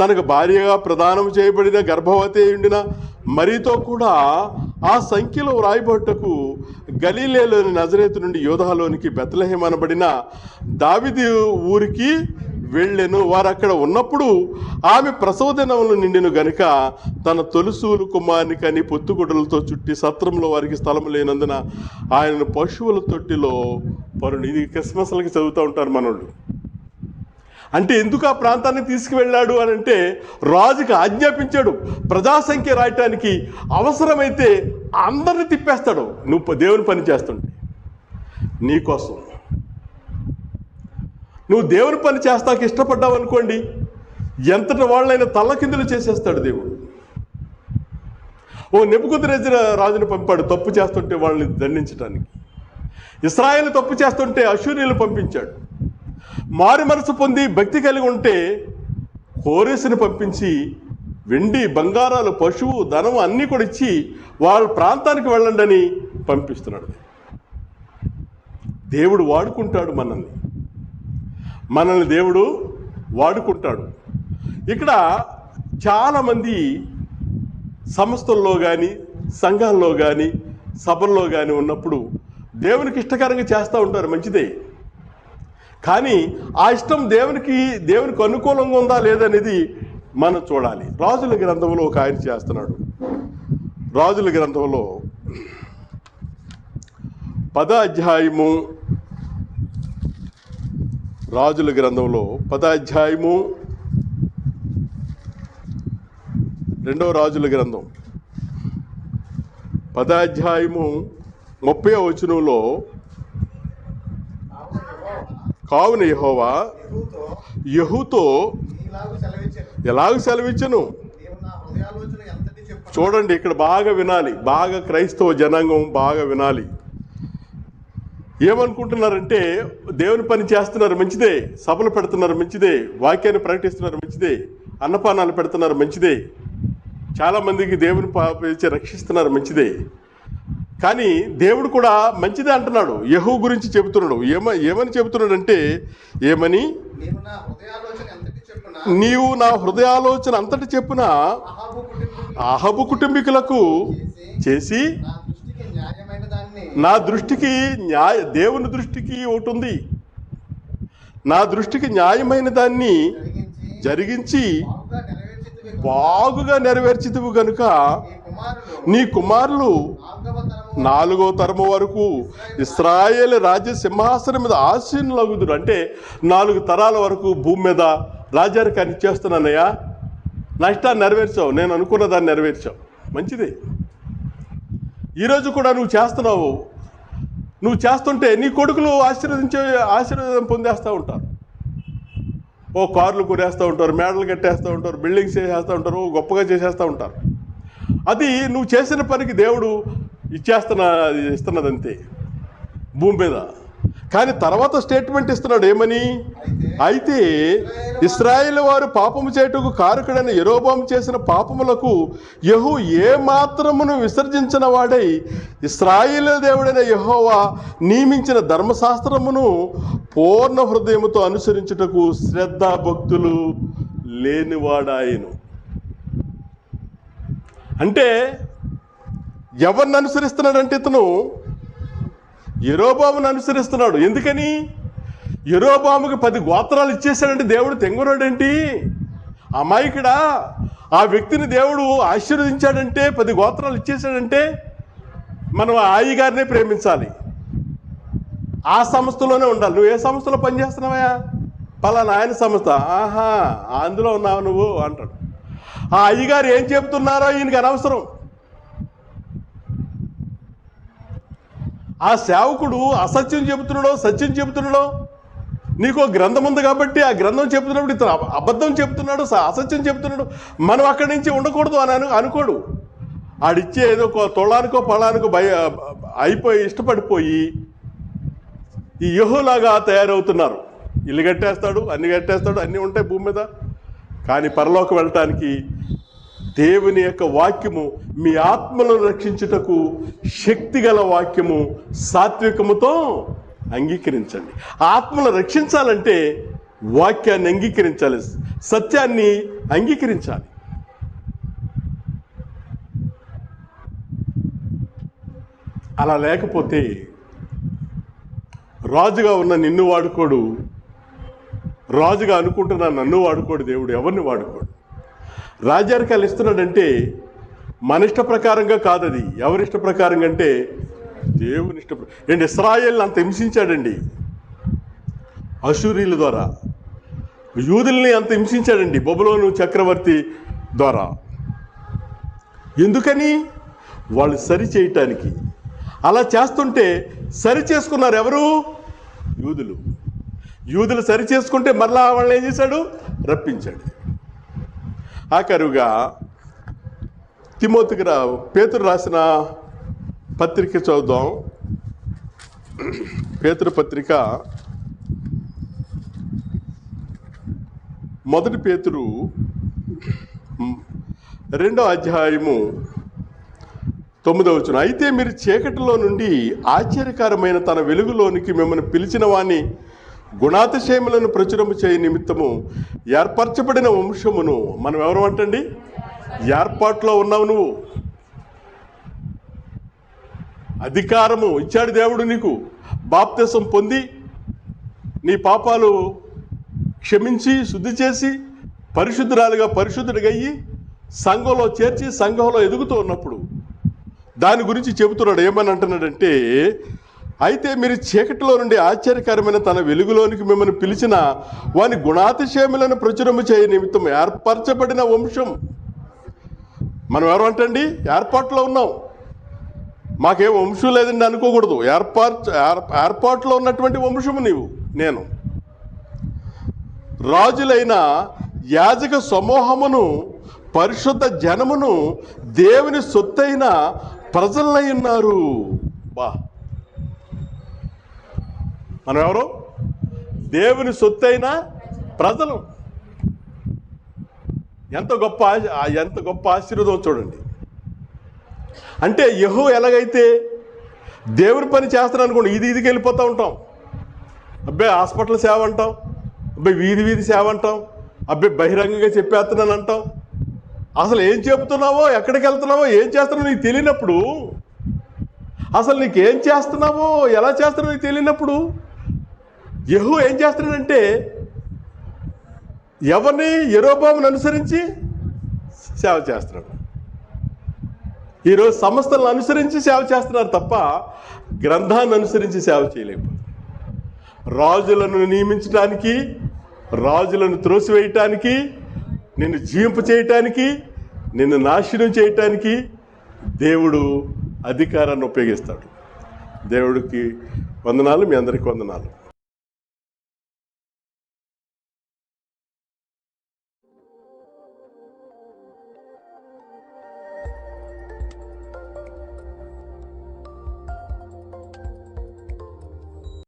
తనకు భార్యగా ప్రదానం చేయబడిన గర్భవతి ఉండిన మరీతో కూడా ఆ సంఖ్యలో రాయబట్టుకు గలీలేలోని నజరేతు నుండి యోధాలోనికి బెత్లెహేము అనబడిన దావీదు ఊరికి వెళ్ళెను. వారు అక్కడ ఉన్నప్పుడు ఆమె ప్రసవ దినములు నిండిను గనుక తన తొలుసూలు కుమారుని కని పొత్తుగుడ్డలతో చుట్టి సత్రంలో వారికి స్థలం లేనందున ఆయనను పశువుల తొట్టిలో పరుడు. ఇది క్రిస్మస్లకి చదువుతూ ఉంటారు మనోళ్ళు. అంటే ఎందుకు ఆ ప్రాంతాన్ని తీసుకువెళ్ళాడు అని అంటే రాజుకి ఆజ్ఞాపించాడు. ప్రజాసంఖ్య రాయటానికి అవసరమైతే అందరిని తిప్పేస్తాడు నువ్వు దేవుని పని చేస్తుంటే. నీకోసం నువ్వు దేవుని పని చేస్తాకి ఇష్టపడ్డావు అనుకోండి, ఎంతటి వాళ్ళైనా తల్లకిందులు చేసేస్తాడు దేవుడు. ఓ నెబుకద్నెజరు రాజును పంపాడు తప్పు చేస్తుంటే వాళ్ళని దండించడానికి. ఇశ్రాయేలు తప్పు చేస్తుంటే అష్షూరీయులు పంపించాడు. మారు మనసు పొంది భక్తి కలిగి ఉంటే కోరెసుని పంపించి వెండి బంగారాలు పశువు ధనము అన్నీ కూడా ఇచ్చి వాళ్ళ ప్రాంతానికి వెళ్ళండి అని పంపిస్తున్నాడు. దేవుడు వాడుకుంటాడు మనల్ని దేవుడు వాడుకుంటాడు. ఇక్కడ చాలామంది సంస్థల్లో కానీ సంఘాల్లో కానీ సభల్లో కానీ ఉన్నప్పుడు దేవునికి ఇష్టకరంగా చేస్తూ ఉంటారు, మంచిదే. కానీ ఆ ఇష్టం దేవునికి అనుకూలంగా ఉందా లేదనేది మనం చూడాలి. రాజుల గ్రంథంలో ఒక ఆయన చేస్తున్నాడు. రాజుల గ్రంథంలో 10వ అధ్యాయము, రాజుల గ్రంథంలో 10వ అధ్యాయము 2వ రాజుల గ్రంథం 10వ అధ్యాయము 30వ వచనంలో, కావున యెహోవా యెహూతో ఎలాగ సెలవిచ్చను. చూడండి, ఇక్కడ బాగా వినాలి, బాగా క్రైస్తవ జనాంగం బాగా వినాలి. ఏమనుకుంటున్నారంటే దేవుని పని చేస్తున్నారు, మంచిదే. సభలు పెడుతున్నారు, మంచిదే. వాక్యాన్ని ప్రకటిస్తున్నారు, మంచిదే. అన్నపానాలు పెడుతున్నారు, మంచిదే. చాలామందికి దేవుని రక్షిస్తున్నారు, మంచిదే. కానీ దేవుడు కూడా మంచిదే అంటున్నాడు. యెహూ గురించి చెబుతున్నాడు. ఏమని చెబుతున్నాడంటే, ఏమని, నీవు నా హృదయాలోచన అంతటి చెప్పున అహాబు కుటుంబీకులకు చేసి, నా దృష్టికి దేవుని దృష్టికి ఒకటి ఉంది, నా దృష్టికి న్యాయమైన దాన్ని జరిగించి బాగుగా నెరవేర్చితివి గనుక నీ కుమారులు 4వ తరము వరకు ఇశ్రాయేలు రాజ్య సింహాసనం మీద ఆసీనులగుదురు. అంటే 4 తరాల వరకు భూమి మీద రాజ్యాధికారిని ఇచ్చేస్తున్నానయ్యా, నా ఇష్టాన్ని నెరవేర్చావు, నేను అనుకున్న దాన్ని నెరవేర్చావు, మంచిదే. ఈరోజు కూడా నువ్వు చేస్తున్నావు. నువ్వు చేస్తుంటే నీ కొడుకులు ఆశీర్వాదం పొందేస్తూ ఉంటారు. ఓ కార్లు కొనేస్తూ ఉంటారు, మేడలు కట్టేస్తూ ఉంటారు, బిల్డింగ్స్ చేసేస్తూ ఉంటారు, గొప్పగా చేసేస్తూ ఉంటారు. అది నువ్వు చేసిన పనికి దేవుడు ఇస్తున్నదంతే భూమి మీద. కానీ తర్వాత స్టేట్మెంట్ ఇస్తున్నాడు, ఏమని, అయితే ఇశ్రాయేలు వారు పాపము చేయుటకు కారకుడైన యెరోబోము చేసిన పాపములకు యెహూ ఏ మాత్రమును విసర్జించిన వాడై ఇశ్రాయేలు దేవుడైన యెహోవా నియమించిన ధర్మశాస్త్రమును పూర్ణ హృదయముతో అనుసరించుటకు శ్రద్ధాభక్తులు లేనివాడాయను. అంటే ఎవరిని అనుసరిస్తున్నాడంటే ఇతను యెరోబోమును అనుసరిస్తున్నాడు. ఎందుకని? యెరోబోముకి 10 గోత్రాలు ఇచ్చేసాడంటే దేవుడు తెంగునాడేంటి? అమాయకుడా, ఆ వ్యక్తిని దేవుడు ఆశీర్వదించాడంటే 10 గోత్రాలు ఇచ్చేసాడంటే మనం ఆ అయ్యగారినే ప్రేమించాలి, ఆ సంస్థలోనే ఉండాలి. నువ్వు ఏ సంస్థలో పనిచేస్తున్నావా? పలానా ఆయన సంస్థ. ఆహా, అందులో ఉన్నావు నువ్వు అంటాడు. ఆ అయ్యగారు ఏం చెబుతున్నారో ఈయనకి అనవసరం. ఆ సేవకుడు అసత్యం చెబుతున్నాడో సత్యం చెబుతున్నాడో, నీకు గ్రంథం ఉంది కాబట్టి ఆ గ్రంథం చెబుతున్నప్పుడు ఇతను అబద్ధం చెబుతున్నాడు, అసత్యం చెబుతున్నాడు, మనం అక్కడి నుంచి ఉండకూడదు అని అనుకోడు. ఆడిచ్చే ఏదో తొళానికో పళ్ళానికో అయిపోయి ఇష్టపడిపోయి ఈ యెహూలాగా తయారవుతున్నారు. ఇల్లు కట్టేస్తాడు, అన్ని ఉంటాయి భూమి మీద. కానీ పరలోకం వెళ్ళటానికి దేవుని యొక్క వాక్యము మీ ఆత్మలను రక్షించుటకు శక్తిగల వాక్యము సాత్వికముతో అంగీకరించండి. ఆత్మను రక్షించాలంటే వాక్యాన్ని అంగీకరించాలి, సత్యాన్ని అంగీకరించాలి. అలా లేకపోతే రాజుగా ఉన్న నిన్ను వాడుకోడు, రాజుగా అనుకుంటున్నా నన్ను వాడుకోడు, దేవుడు ఎవరిని వాడుకోడు. రాజ్యాధికారులు ఇస్తున్నాడంటే మన ఇష్ట ప్రకారంగా కాదు, అది ఎవరిష్ట ప్రకారంగా అంటే దేవుని ఇష్ట. ఏంటి ఇశ్రాయేల్ని అంత హింసించాడండి, అశూరీల ద్వారా. యూదుల్ని అంత హింసించాడండి బబులోను చక్రవర్తి ద్వారా. ఎందుకని? వాళ్ళు సరి చేయటానికి. అలా చేస్తుంటే సరి చేసుకున్నారు ఎవరు? యూదులు. యూదులు సరి చేసుకుంటే మరలా వాళ్ళని ఏం చేశాడు? రప్పించాడు. ఆఖరుగా తిమోతికి పేతురు రాసిన పత్రిక చదువుదాం. పేతురు పత్రిక 1 పేతురు 2వ అధ్యాయము 9వ వచనం. అయితే మీరు చీకటిలో నుండి ఆశ్చర్యకరమైన తన వెలుగులోనికి మిమ్మల్ని పిలిచిన వాని గుణాతిశయములను ప్రచురము చేయ నిమిత్తము ఏర్పరచబడిన వంశమును. మనం ఎవరు అంటండి? ఏర్పాట్లో ఉన్నావు నువ్వు. అధికారము ఇచ్చాడు దేవుడు నీకు. బాప్తిసం పొంది నీ పాపాలు క్షమించి శుద్ధి చేసి పరిశుద్ధురాలుగా పరిశుద్ధుడిగా అయ్యి సంఘంలో చేర్చి సంఘంలో ఎదుగుతూ ఉన్నప్పుడు దాని గురించి చెబుతున్నాడు. ఏమని అంటున్నాడంటే, అయితే మీరు చీకటిలో నుండి ఆశ్చర్యకరమైన తన వెలుగులోనికి మిమ్మల్ని పిలిచిన వాని గుణాతిశయములను ప్రచురము చేయ నిమిత్తం ఏర్పరచబడిన వంశం. మనం ఎవరు అంటండి? ఏర్పాట్లో ఉన్నాం. మాకేం వంశం లేదండి అనుకోకూడదు. ఏర్పాట్లో ఉన్నటువంటి వంశము నీవు, నేను. రాజులైన యాజక సమూహమును, పరిశుద్ధ జనమును, దేవుని సొత్తైన ప్రజలై ఉన్నారు. మనం ఎవరు? దేవుని సొత్తైన ప్రజలు. ఎంత గొప్ప ఆశీర్వాదం చూడండి. అంటే యెహోవా ఎలాగైతే దేవుని పని చేస్తాను అనుకోండి, ఇదికి వెళ్ళిపోతూ ఉంటాం. అబ్బాయి హాస్పిటల్ సేవ అంటాం, అబ్బాయి వీధి సేవ అంటాం, అబ్బాయి బహిరంగంగా చెప్పేస్తున్నాను అంటాం. అసలు ఏం చెబుతున్నావో, ఎక్కడికి వెళ్తున్నావో, ఏం చేస్తున్నావో నీకు తెలియనప్పుడు, అసలు నీకేం చేస్తున్నావో ఎలా చేస్తున్నావో నీకు తెలియనప్పుడు యెహోవా ఏం చేస్తున్నాడంటే ఎవరిని? యెరోబామును అనుసరించి సేవ చేస్తున్నాడు. ఈరోజు సంస్థలను అనుసరించి సేవ చేస్తున్నారు తప్ప గ్రంథాన్ని అనుసరించి సేవ చేయలేకపోతున్నారు. రాజులను నియమించడానికి, రాజులను త్రోసివేయటానికి, నిన్ను జీవింప చేయటానికి, నిన్ను నాశనం చేయటానికి దేవుడు అధికారాన్ని ఉపయోగిస్తాడు. దేవుడికి వందనాలు. మీ అందరికీ వందనాలు.